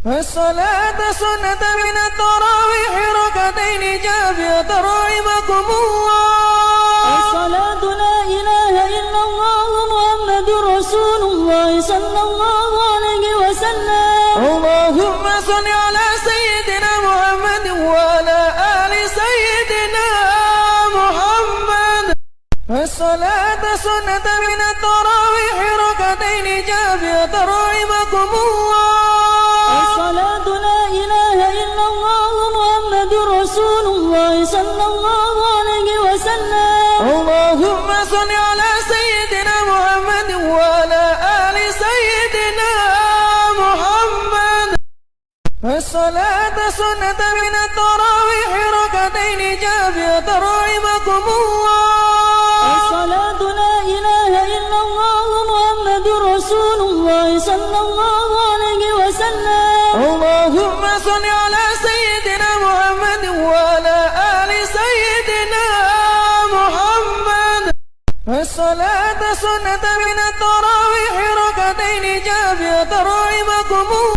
الصلاة سنة من التراويح ركعتين جابية رحمكم الله. الصلاة لا إله إلا الله محمد رسول الله صلى الله عليه وسلم. اللهم صل على سيدنا محمد وعلى آل سيدنا محمد. الصلاة سنة من التراويح ركعتين جابية رحمكم الله. الصلاة لا إله إلا الله محمد رسول الله صلى الله عليه وسلم. اللهم صل على سيدنا محمد وعلى آل سيدنا محمد. الصلاة سنة من التراويح ركعتين جابية رحمكم الله. الصلاة لا إله إلا الله محمد رسول الله صلى الله عليه وسلم. اللهم صل على سيدنا محمد وعلى آل سيدنا محمد. الصلاة سنة من التراويح ركعتين